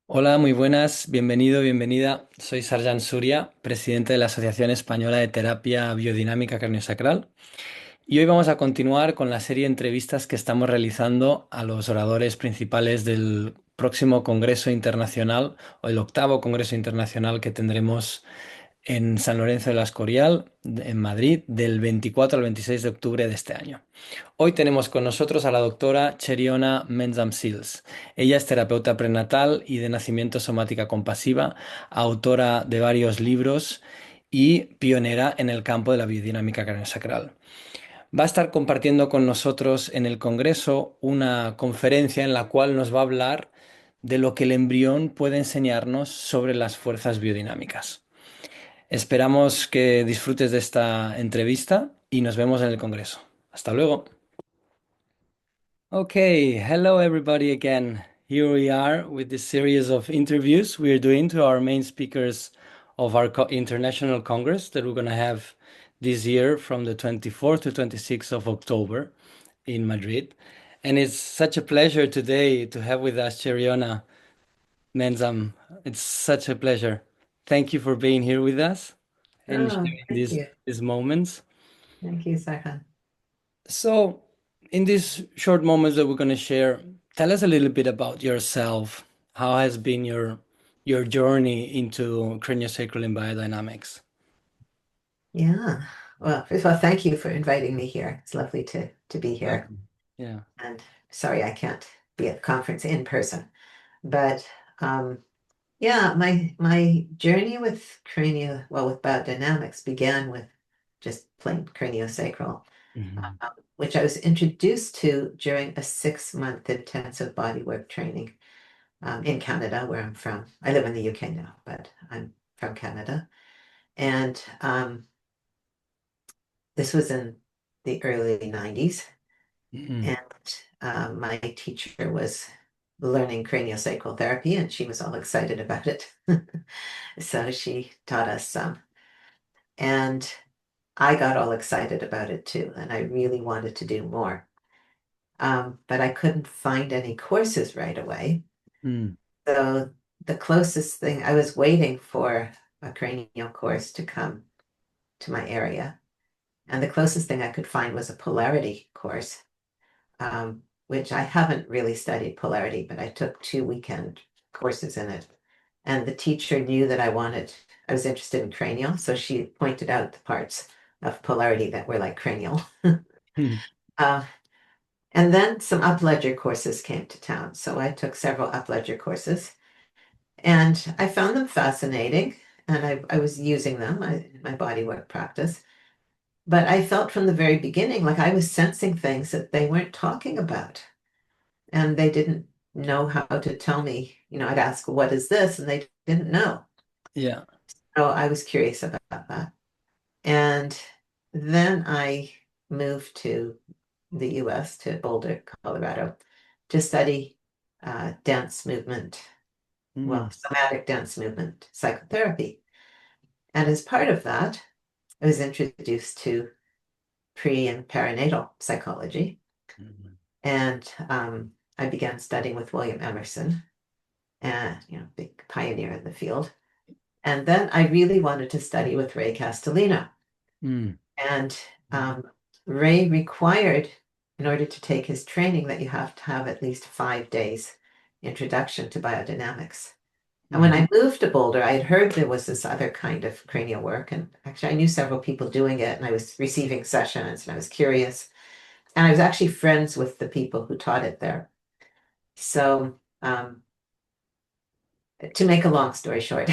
Hola, muy buenas, bienvenido, bienvenida. Soy Sarjan Suria, presidente de la Asociación Española de Terapia Biodinámica Craniosacral. Y hoy vamos a continuar con la serie de entrevistas que estamos realizando a los oradores principales del próximo Congreso Internacional o el octavo Congreso Internacional que tendremos en San Lorenzo de la Escorial, en Madrid, del 24 al 26 de octubre de este año. Hoy tenemos con nosotros a la doctora Cherionna Mezam-Sils. Ella es terapeuta prenatal y de nacimiento somática compasiva, autora de varios libros y pionera en el campo de la biodinámica craniosacral. Va a estar compartiendo con nosotros en el Congreso una conferencia en la cual nos va a hablar de lo que el embrión puede enseñarnos sobre las fuerzas biodinámicas. Esperamos que disfrutes de esta entrevista y nos vemos en el Congreso. Hasta luego. Okay, hello everybody again. Here we are with this series of interviews we are doing to our main speakers of our international congress that we're going to have this year from the 24th to 26th of October in Madrid. And it's such a pleasure today to have with us Cherionna Menzam. It's such a pleasure. Thank you for being here with us and Oh, sharing thank you. these moments. Thank you, Sarhan. So, in these short moments that we're going to share, tell us a little bit about yourself. How has been your journey into craniosacral and biodynamics? Yeah. Well, first of all, thank you for inviting me here. It's lovely to be here. Welcome. Yeah. And sorry I can't be at the conference in person. But yeah, my journey with with biodynamics began with just plain craniosacral, Mhm. which I was introduced to during a 6-month intensive bodywork training in Canada, where I'm from. I live in the UK now, but I'm from Canada. And this was in the early 90s, Mhm. and my teacher was learning craniosacral therapy, and she was all excited about it. So she taught us some, and I got all excited about it too, and I really wanted to do more. But I couldn't find any courses right away. Mm. So the closest thing, I was waiting for a cranial course to come to my area, and the closest thing I could find was a polarity course, which I haven't really studied polarity, but I took 2 weekend courses in it. And the teacher knew that I was interested in cranial, so she pointed out the parts of polarity that were like cranial. Mhm. Uh, and then some upledger courses came to town. So I took several upledger courses and I found them fascinating. And I was using them in my bodywork practice. But I felt from the very beginning like I was sensing things that they weren't talking about. And they didn't know how to tell me. I'd ask, what is this? And they didn't know. Yeah. So I was curious about that. And then I moved to the US, to Boulder, Colorado, to study dance movement, Mm. somatic dance movement psychotherapy. And as part of that, I was introduced to pre and perinatal psychology. Mhm. And I began studying with William Emerson, and big pioneer in the field. And then I really wanted to study with Ray Castellino. Mm. And Ray required, in order to take his training, that you have to have at least 5 days introduction to biodynamics. And when Mhm. I moved to Boulder, I had heard there was this other kind of cranial work. And actually, I knew several people doing it, and I was receiving sessions, and I was curious. And I was actually friends with the people who taught it there. So, to make a long story short,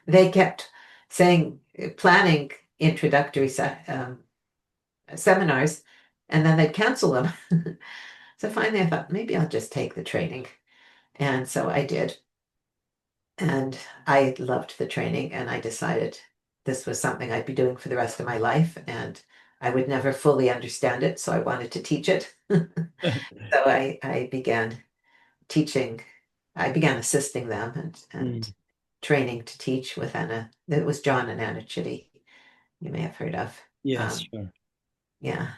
they kept saying, planning introductory seminars, and then they'd cancel them. So finally, I thought maybe I'll just take the training. And so I did. And I loved the training, and I decided this was something I'd be doing for the rest of my life. And I would never fully understand it, so I wanted to teach it. So I began teaching, I began assisting them and Mm. training to teach with Anna. It was John and Anna Chitty, you may have heard of. Yes, Um, sure. yeah,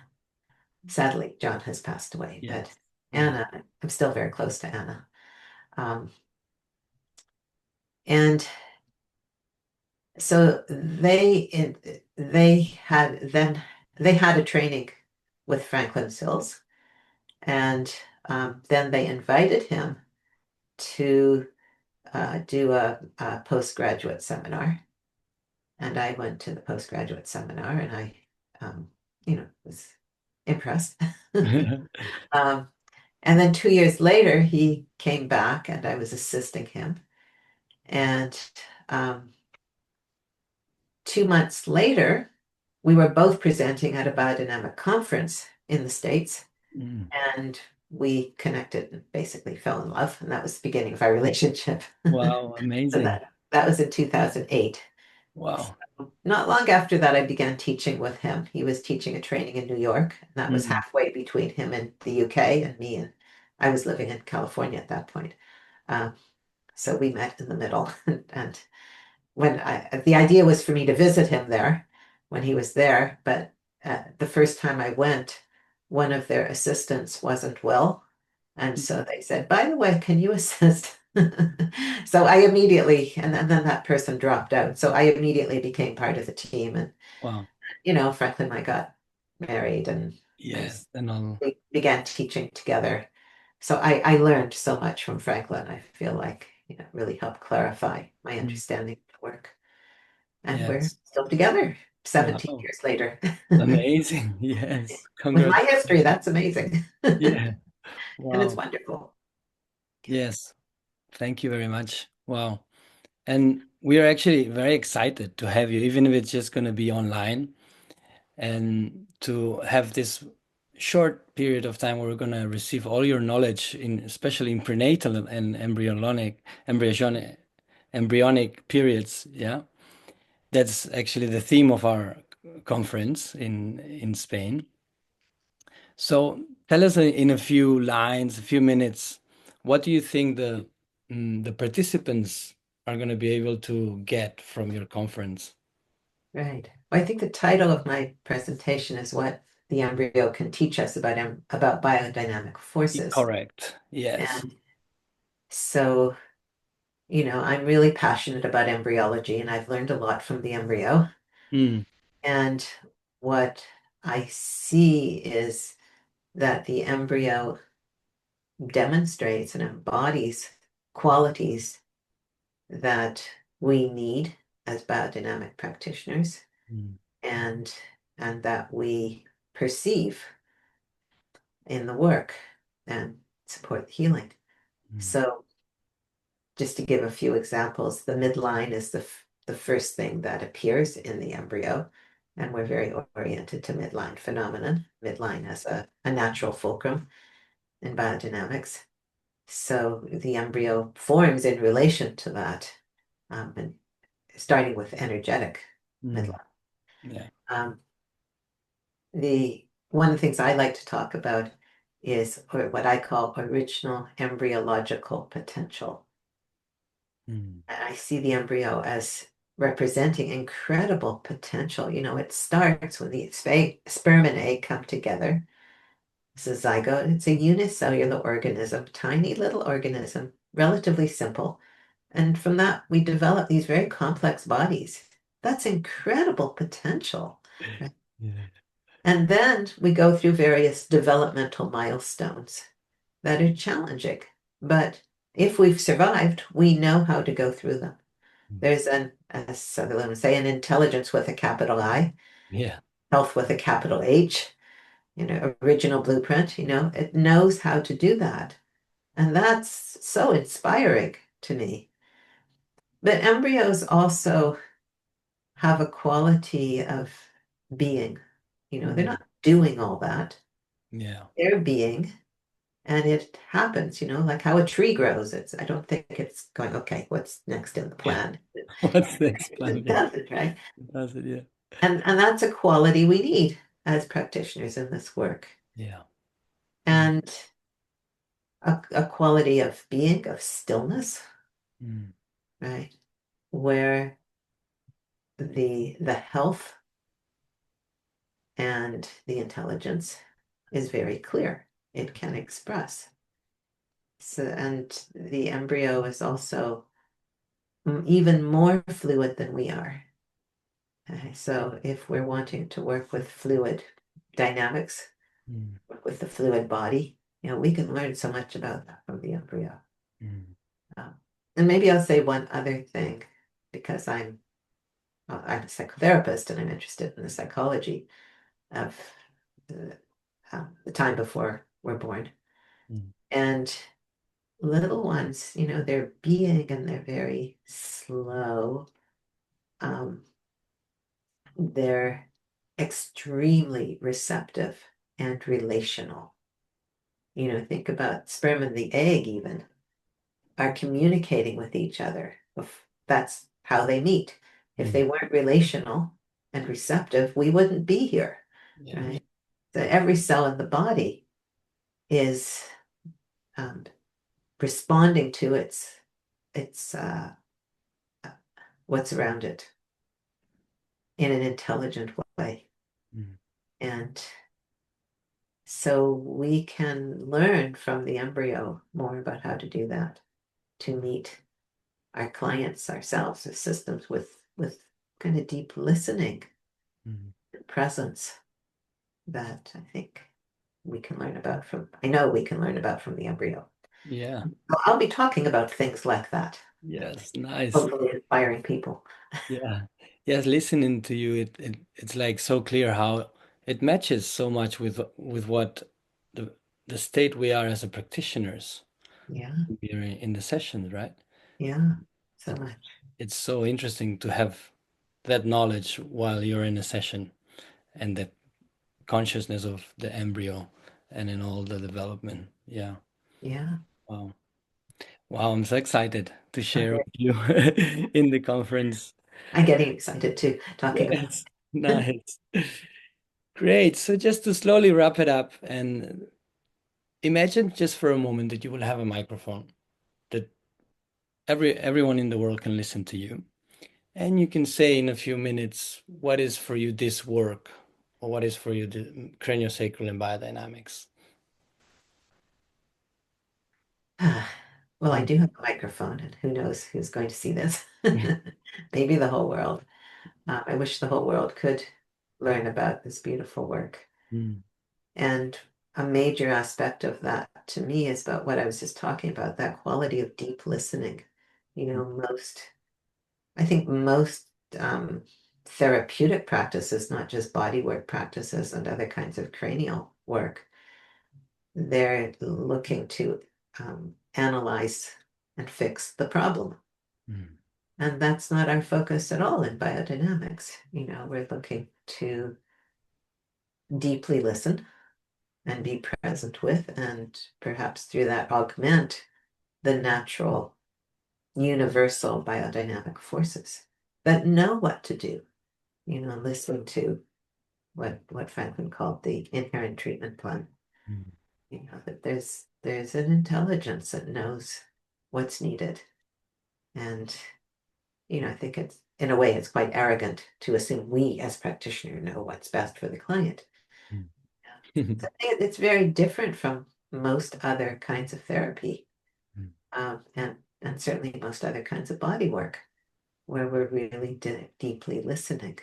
sadly, John has passed away, but Yes. Mm. Anna, I'm still very close to Anna. Um, and so they had a training with Franklin Sills, and then they invited him to do a postgraduate seminar. And I went to the postgraduate seminar, and I, was impressed. Um, and then 2 years later, he came back, and I was assisting him. And 2 months later, we were both presenting at a biodynamic conference in the States, Mm. and we connected and basically fell in love. And that was the beginning of our relationship. Wow, So amazing. that was in 2008. Wow. Not long after that, I began teaching with him. He was teaching a training in New York, and that was Mm. halfway between him and the UK and me. And I was living in California at that point. Um, so we met in the middle. And the idea was for me to visit him there when he was there, but the first time I went, one of their assistants wasn't well. And so they said, by the way, can you assist? So I immediately, and then that person dropped out. So I immediately became part of the team. And, Wow. Franklin and I got married, and Yes. And all. we began teaching together. So I learned so much from Franklin. I feel like, it really helped clarify my Mm. understanding of the work. And we're Yes. still together 17 Wow. years later. With Amazing. Yes. my history, Congratulations. that's amazing. And Yeah. it's Wow. wonderful. Yes. Thank you very much. Wow. And we are actually very excited to have you, even if it's just going to be online, and to have this short period of time where we're going to receive all your knowledge in, especially in prenatal and embryonic periods. Yeah. That's actually the theme of our conference in Spain. So tell us in a few lines, a few minutes, what do you think the participants are going to be able to get from your conference? Right. Well, I think the title of my presentation is What the Embryo Can Teach Us about Biodynamic Forces. Correct. Yes. And so, I'm really passionate about embryology, and I've learned a lot from the embryo. Mm, And what I see is that the embryo demonstrates and embodies qualities that we need as biodynamic practitioners, mm, and that we perceive in the work and support the healing. mm, So just to give a few examples, the midline is the first thing that appears in the embryo, and we're very oriented to midline phenomenon, midline as a natural fulcrum in biodynamics. So the embryo forms in relation to that, and starting with energetic mm. midline. Yeah. Um, the one of the things I like to talk about is or what I call original embryological potential. Mm, And I see the embryo as representing incredible potential. It starts when the sperm and egg come together. It's a zygote. It's a unicellular organism, tiny little organism, relatively simple. And from that, we develop these very complex bodies. That's incredible potential. Right? yeah. And then we go through various developmental milestones that are challenging. But if we've survived, we know how to go through them. Mm. There's as Sutherland would say, an intelligence with a capital I, Yeah. health with a capital H, original blueprint, it knows how to do that. And that's so inspiring to me. But embryos also have a quality of being. They're Mm, not doing all that. yeah. They're being, and it happens, like how a tree grows. I don't think it's going, okay, what's next in the Yeah. plan? What's the next plan? It Yeah. doesn't, right? That's it. Yeah. And that's a quality we need as practitioners in this work. Yeah. Mm, And a quality of being, of stillness, mm, right? Where the health and the intelligence is very clear. It can express. So, and the embryo is also even more fluid than we are. So if we're wanting to work with fluid dynamics, Mm, work with the fluid body, we can learn so much about that from the embryo. mm, Um, and maybe I'll say one other thing because I'm a psychotherapist and I'm interested in the psychology of the time before we're born. mm, And little ones, they're being and they're very slow. Um, they're extremely receptive and relational. Think about sperm and the egg even are communicating with each other. That's how they meet. If mm. they weren't relational and receptive, we wouldn't be here, Yeah. right? So every cell in the body is um, responding to its what's around it in an intelligent way. Mm, And so we can learn from the embryo more about how to do that, to meet our clients, ourselves, our systems with kind of deep listening mm. and presence that I know we can learn about from the embryo. Yeah. I'll be talking about things like that, Yes. Nice. hopefully inspiring people. Yeah. Yes. Listening to you, it's like so clear how it matches so much with what the the state we are as a practitioners. Yeah, We are in the sessions, right? yeah, so It, much. it's so interesting to have that knowledge while you're in a session and the consciousness of the embryo and in all the development. Yeah. Yeah. Wow. Wow, I'm so excited to share Okay. with you in the conference. I'm getting excited too, talking about Yes. Nice. Great. So just to slowly wrap it up and imagine just for a moment that you will have a microphone that everyone in the world can listen to you. And you can say in a few minutes what is for you this work or what is for you the craniosacral and biodynamics. well, I Mm. do have a microphone, and who knows who's going to see this? Maybe the whole world. I wish the whole world could learn about this beautiful work. Mm. And a major aspect of that to me is about what I was just talking about, that quality of deep listening. I think most therapeutic practices, not just body work practices and other kinds of cranial work, they're looking to analyze and fix the problem. Mm. And that's not our focus at all in biodynamics. We're looking to deeply listen and be present with, and perhaps through that augment the natural, universal biodynamic forces that know what to do. Listen to what Franklin called the inherent treatment plan. Mm. That there's an intelligence that knows what's needed. And I think it's in a way it's quite arrogant to assume we as practitioners know what's best for the client. Mm. So it's very different from most other kinds of therapy, Mm. and certainly most other kinds of body work, where we're really deeply listening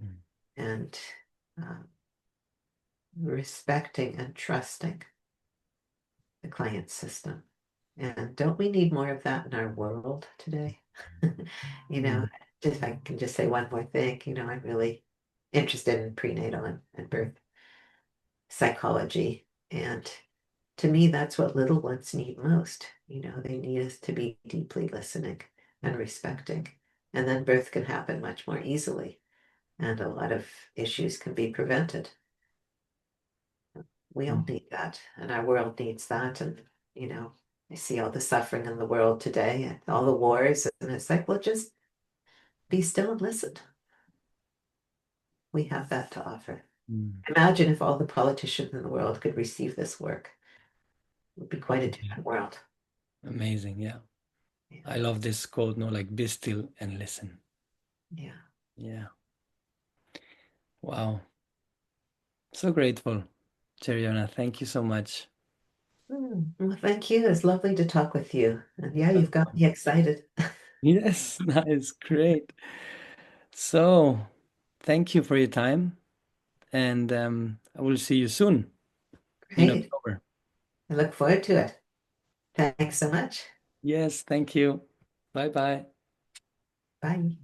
Mm. and um, respecting and trusting the client's system. And don't we need more of that in our world today? You know, Mm. just if I can just say one more thing, I'm really interested in prenatal and birth psychology. And to me, that's what little ones need most. They need us to be deeply listening and respecting. And then birth can happen much more easily, and a lot of issues can be prevented. We all Mm. need that, and our world needs that. And, I see all the suffering in the world today and all the wars, and it's like, well, just be still and listen. We have that to offer. Mm. Imagine if all the politicians in the world could receive this work. It would be quite a Okay. different world. Amazing. Yeah. Yeah. I love this quote, no, like be still and listen. Yeah. Yeah. Wow. So grateful, Cherionna. Thank you so much. Well, thank you. It's lovely to talk with you. And yeah, you've got me excited. Yes, that is great. So, thank you for your time, and I will see you soon in Great. October. I look forward to it. Thanks so much. Yes, thank you. Bye bye. Bye.